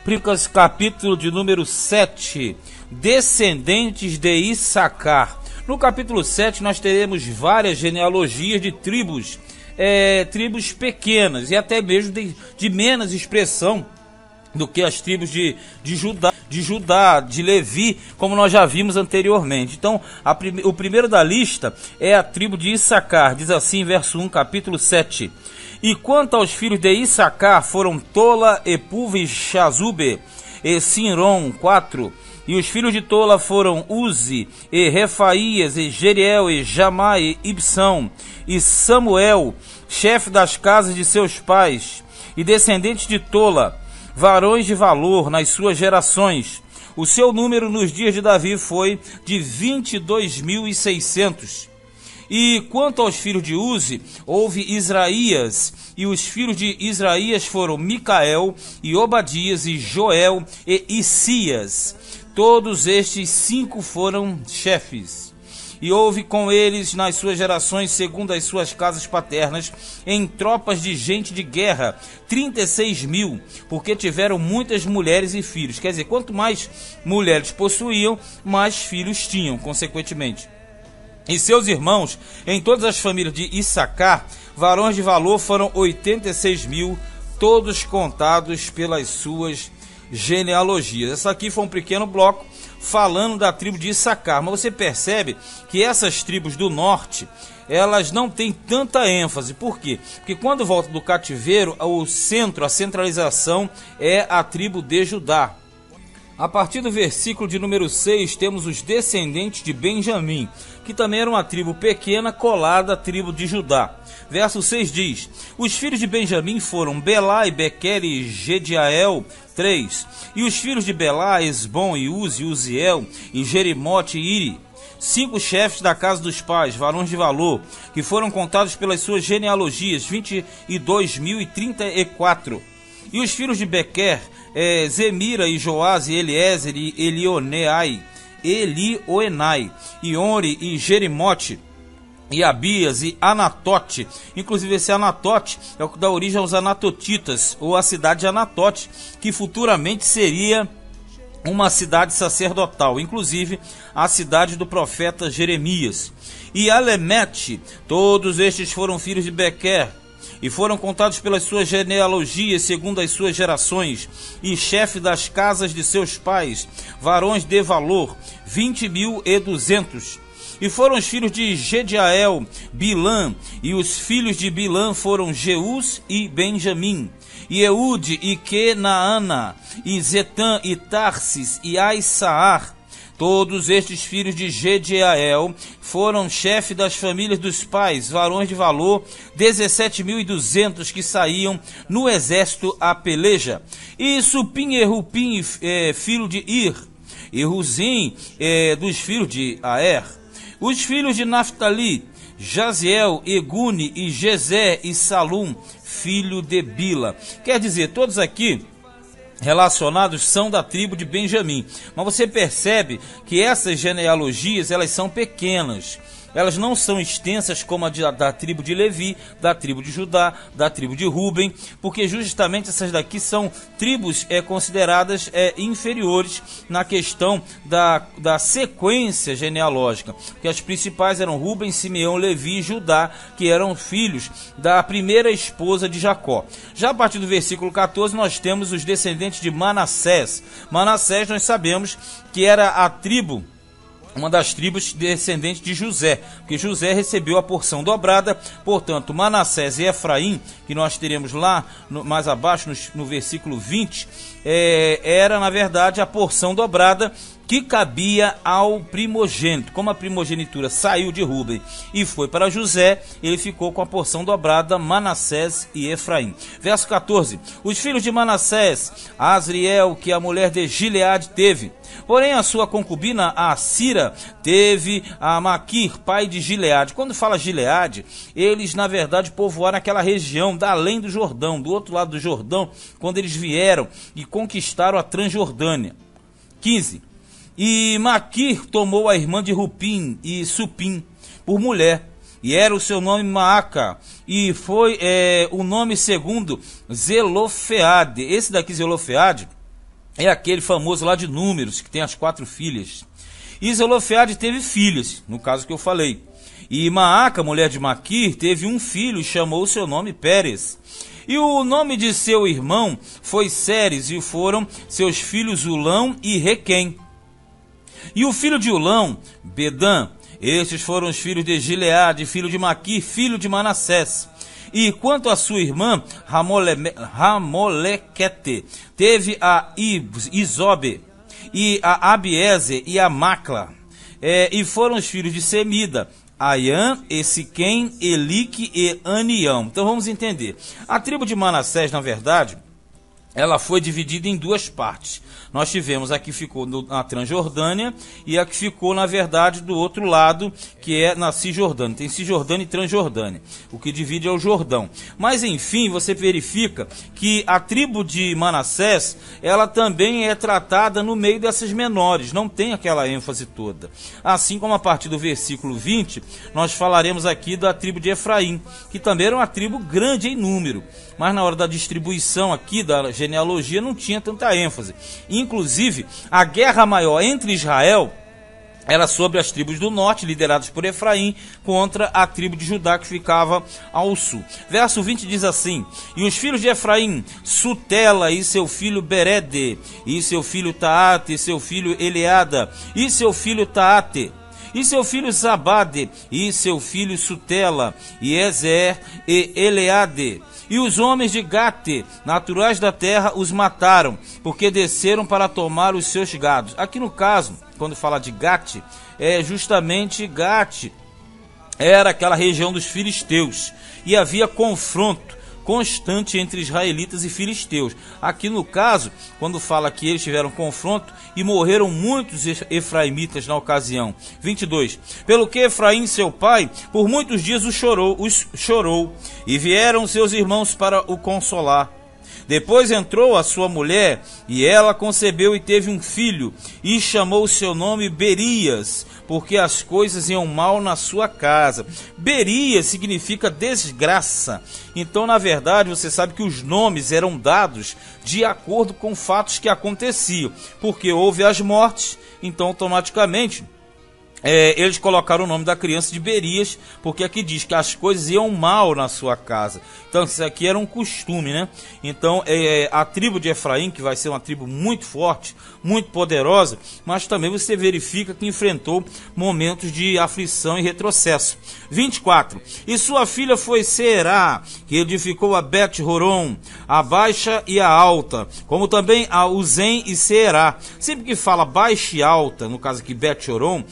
Lucas, capítulo de número 7, descendentes de Issacar. No capítulo 7 nós teremos várias genealogias de tribos, tribos pequenas e até mesmo de menos expressão do que as tribos de Judá, de Levi, como nós já vimos anteriormente. Então, o primeiro da lista é a tribo de Issacar. Diz assim, verso 1, capítulo 7. E quanto aos filhos de Issacar, foram Tola, Epuva e Shazube, e Sinron, 4. E os filhos de Tola foram Uzi, e Refaías, e Jeriel, e Jamá, e Ibsão, e Samuel, chefe das casas de seus pais, e descendentes de Tola, varões de valor nas suas gerações. O seu número nos dias de Davi foi de 22.600. E quanto aos filhos de Uzi, houve Israías, e os filhos de Israías foram Micael, e Obadias, e Joel, e Isias. Todos estes 5 foram chefes. E houve com eles nas suas gerações, segundo as suas casas paternas, em tropas de gente de guerra, 36.000, porque tiveram muitas mulheres e filhos. Quer dizer, quanto mais mulheres possuíam, mais filhos tinham, consequentemente. E seus irmãos, em todas as famílias de Issacar, varões de valor, foram 86.000, todos contados pelas suas genealogias. Essa aqui foi um pequeno bloco falando da tribo de Issacar, mas você percebe que essas tribos do norte, elas não têm tanta ênfase. Por quê? Porque quando volta do cativeiro, o centro, a centralização é a tribo de Judá. A partir do versículo de número 6, temos os descendentes de Benjamim, que também era uma tribo pequena colada à tribo de Judá. Verso 6 diz: os filhos de Benjamim foram Belá, e Bequer, e Gediael, 3. E os filhos de Belá, Esbom, e Uzi, Uziel, e Jerimote, e Iri. 5 chefes da casa dos pais, varões de valor, que foram contados pelas suas genealogias, 22.034. E os filhos de Bequer, Zemira, e Joás, e Eliezer, e Elioenai, e Onri, e Jerimote, e Abias, e Anatote. Inclusive esse Anatote é o que dá origem aos Anatotitas, ou a cidade de Anatote, que futuramente seria uma cidade sacerdotal, inclusive a cidade do profeta Jeremias. E Alemete. Todos estes foram filhos de Bequer, e foram contados pelas suas genealogias, segundo as suas gerações, e chefe das casas de seus pais, varões de valor, 20.200. E foram os filhos de Gediael, Bilã, e os filhos de Bilã foram Jeus e Benjamim, e Eude, e Kenaana, e Zetã, e Tarsis, e Aissaar. Todos estes filhos de Gediael foram chefe das famílias dos pais, varões de valor, 17.200 que saíam no exército a peleja. E Supim e Rupim, filho de Ir, e Ruzim, dos filhos de Aer. Os filhos de Naphtali, Jaziel, Egune, e Jezé, e Salum, filho de Bila. Quer dizer, todos aqui relacionados são da tribo de Benjamim. Mas você percebe que essas genealogias, elas são pequenas. Elas não são extensas como a da tribo de Levi, da tribo de Judá, da tribo de Ruben, porque justamente essas daqui são tribos consideradas inferiores na questão da sequência genealógica, porque as principais eram Ruben, Simeão, Levi e Judá, que eram filhos da primeira esposa de Jacó. Já a partir do versículo 14 nós temos os descendentes de Manassés. Manassés nós sabemos que era a tribo, uma das tribos descendentes de José, porque José recebeu a porção dobrada. Portanto, Manassés e Efraim, que nós teremos lá mais abaixo no versículo 20, era na verdade a porção dobrada que cabia ao primogênito. Como a primogenitura saiu de Ruben e foi para José, ele ficou com a porção dobrada, Manassés e Efraim. Verso 14: os filhos de Manassés, Asriel, que a mulher de Gileade teve. Porém a sua concubina, a Sira, teve a Maquir, pai de Gileade. Quando fala Gileade, eles na verdade povoaram aquela região da além do Jordão, do outro lado do Jordão, quando eles vieram e conquistaram a Transjordânia. 15. E Maquir tomou a irmã de Rupim e Supim por mulher, e era o seu nome Maaca, e foi o nome segundo Zelofeade. Esse daqui, Zelofeade, é aquele famoso lá de Números, que tem as 4 filhas. E Zelofeade teve filhas, no caso que eu falei. E Maaca, mulher de Maquir, teve um filho e chamou seu nome Pérez. E o nome de seu irmão foi Ceres, e foram seus filhos Ulão e Requém. E o filho de Ulão, Bedã. Estes foram os filhos de Gileade, filho de Maquir, filho de Manassés. E quanto à sua irmã, Ramolequete, teve a Isobe, e a Abiezer, e a Macla. E foram os filhos de Semida, Aian, Siquém, Elique e Anião. Então vamos entender. A tribo de Manassés, na verdade, ela foi dividida em 2 partes. Nós tivemos a que ficou na Transjordânia e a que ficou, na verdade, do outro lado, que é na Cisjordânia. Tem Cisjordânia e Transjordânia. O que divide é o Jordão. Mas, enfim, você verifica que a tribo de Manassés, ela também é tratada no meio dessas menores. Não tem aquela ênfase toda. Assim como a partir do versículo 20, nós falaremos aqui da tribo de Efraim, que também era uma tribo grande em número. Mas na hora da distribuição aqui, da genealogia, não tinha tanta ênfase. Inclusive, a guerra maior entre Israel era sobre as tribos do norte, lideradas por Efraim, contra a tribo de Judá, que ficava ao sul. Verso 20 diz assim: E os filhos de Efraim, Sutela e seu filho Berede, e seu filho Taate, e seu filho Eleada, e seu filho Taate, e seu filho Zabade, e seu filho Sutela, e Ezer e Eleade. E os homens de Gate, naturais da terra, os mataram, porque desceram para tomar os seus gados. Aqui no caso, quando fala de Gate, é justamente Gate, era aquela região dos filisteus, e havia confronto constante entre israelitas e filisteus. Aqui no caso, quando fala que eles tiveram confronto e morreram muitos efraimitas na ocasião. 22. Pelo que Efraim, seu pai, por muitos dias os chorou, e vieram seus irmãos para o consolar. Depois entrou a sua mulher, e ela concebeu e teve um filho, e chamou o seu nome Berias, porque as coisas iam mal na sua casa. Berias significa desgraça. Então, na verdade, você sabe que os nomes eram dados de acordo com fatos que aconteciam, porque houve as mortes, então automaticamente eles colocaram o nome da criança de Berias, porque aqui diz que as coisas iam mal na sua casa. Então isso aqui era um costume, né? Então a tribo de Efraim, que vai ser uma tribo muito forte, muito poderosa, mas também você verifica que enfrentou momentos de aflição e retrocesso. 24. E sua filha foi Será, que edificou a Bet-Horon, a baixa e a alta, como também a Uzem e Será. Sempre que fala baixa e alta, no caso aqui Bet-Horon,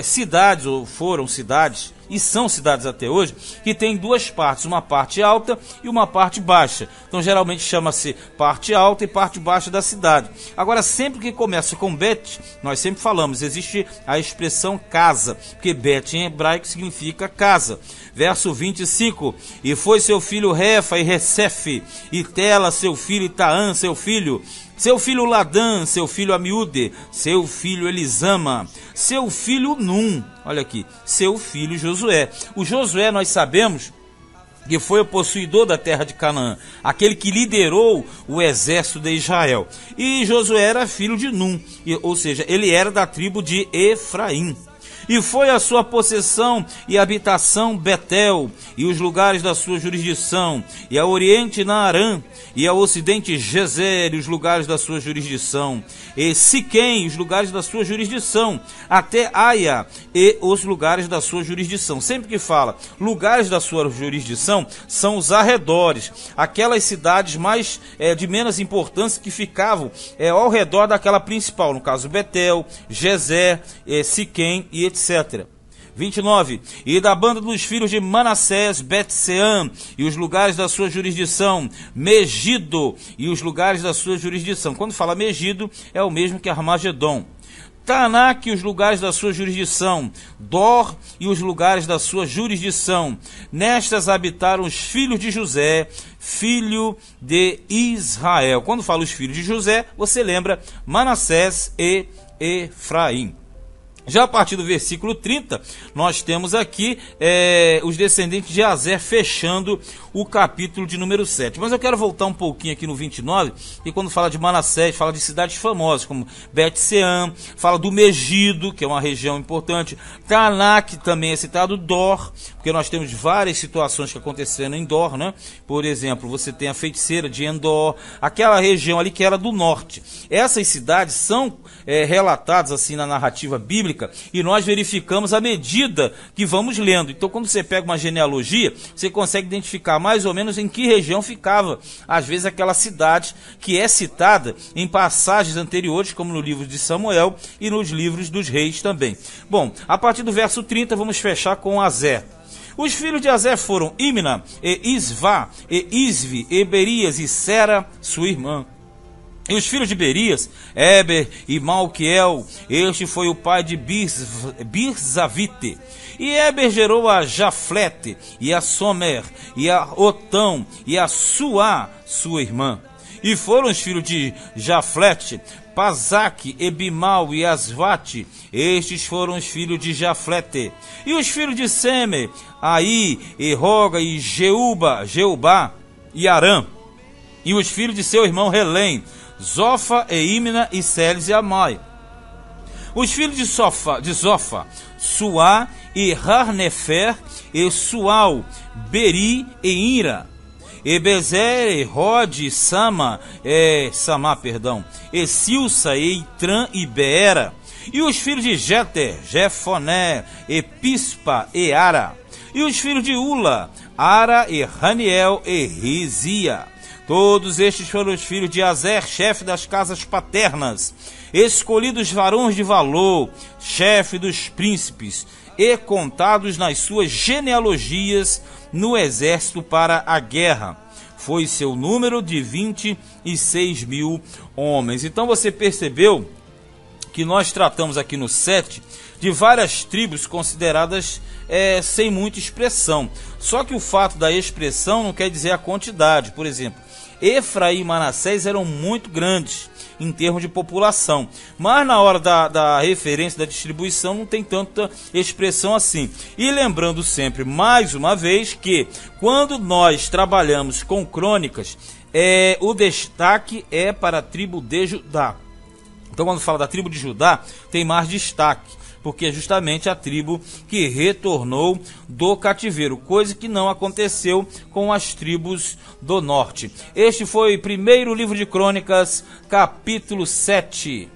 cidades, ou foram cidades, e são cidades até hoje, que tem 2 partes, uma parte alta e uma parte baixa. Então geralmente chama-se parte alta e parte baixa da cidade. Agora, sempre que começa com Bet, nós sempre falamos, existe a expressão casa, porque Bet em hebraico significa casa. Verso 25, e foi seu filho Refa e Recefe, e Tela seu filho, e Taã seu filho Ladã, seu filho Amiúde, seu filho Elisama, seu filho Num, olha aqui, seu filho Josué. O Josué, nós sabemos que foi o possuidor da terra de Canaã, aquele que liderou o exército de Israel. E Josué era filho de Num, ou seja, ele era da tribo de Efraim. E foi a sua possessão e habitação Betel, e os lugares da sua jurisdição, e a oriente Naarã, e a ocidente Gezer, e os lugares da sua jurisdição, e Siquém, os lugares da sua jurisdição, até Aia, e os lugares da sua jurisdição. Sempre que fala lugares da sua jurisdição, são os arredores, aquelas cidades mais de menos importância que ficavam ao redor daquela principal, no caso Betel, Gezer, Siquém e etc. 29. E da banda dos filhos de Manassés, Bet-Sean, e os lugares da sua jurisdição, Megido, e os lugares da sua jurisdição. Quando fala Megido, é o mesmo que Armagedon. Tanak, e os lugares da sua jurisdição, Dor, e os lugares da sua jurisdição. Nestas habitaram os filhos de José, filho de Israel. Quando fala os filhos de José, você lembra Manassés e Efraim. Já a partir do versículo 30, nós temos aqui os descendentes de Azer fechando o capítulo de número 7. Mas eu quero voltar um pouquinho aqui no 29, e quando fala de Manassés, fala de cidades famosas, como Bet-Sean, fala do Megido, que é uma região importante, Tanak também é citado, Dor, porque nós temos várias situações que aconteceram em Dor, né? Por exemplo, você tem a feiticeira de Endor, aquela região ali que era do norte. Essas cidades são relatadas assim na narrativa bíblica, e nós verificamos à medida que vamos lendo. Então, quando você pega uma genealogia, você consegue identificar mais ou menos em que região ficava, às vezes, aquela cidade que é citada em passagens anteriores, como no livro de Samuel e nos livros dos reis também. Bom, a partir do verso 30, vamos fechar com Azer. Os filhos de Azer foram Imna, e Isvá, e Isvi, e Berias, e Sera, sua irmã. E os filhos de Berias, Eber e Malquiel, este foi o pai de Birzavite. E Eber gerou a Jaflete, e a Somer, e a Otão, e a Suá, sua irmã. E foram os filhos de Jaflete, Pazaque, Ebimal e Asvate, estes foram os filhos de Jaflete. E os filhos de Semer, Aí, e Roga, e Jeubá, e Arã. E os filhos de seu irmão Relém, Zofa, e Imna, e Celes e Amai. Os filhos de Zofa, Suá, e Harnefer, e Sual, Beri e Ira. E Bezer, e Rod, e Samá, e Silsa, e Itran, e Beera. E os filhos de Jeter, Jefoné, e Pispa, e Ara. E os filhos de Ula, Ara, e Raniel, e Rizia. Todos estes foram os filhos de Azer, chefe das casas paternas, escolhidos varões de valor, chefe dos príncipes, e contados nas suas genealogias no exército para a guerra. Foi seu número de 26.000 homens. Então você percebeu que nós tratamos aqui no 7 de várias tribos consideradas sem muita expressão. Só que o fato da expressão não quer dizer a quantidade. Por exemplo, Efraim e Manassés eram muito grandes em termos de população, mas na hora da referência, da distribuição, não tem tanta expressão assim. E lembrando sempre, mais uma vez, que quando nós trabalhamos com crônicas, o destaque é para a tribo de Judá. Então, quando fala da tribo de Judá, tem mais destaque, porque é justamente a tribo que retornou do cativeiro, coisa que não aconteceu com as tribos do norte. Este foi o primeiro livro de Crônicas, capítulo 7.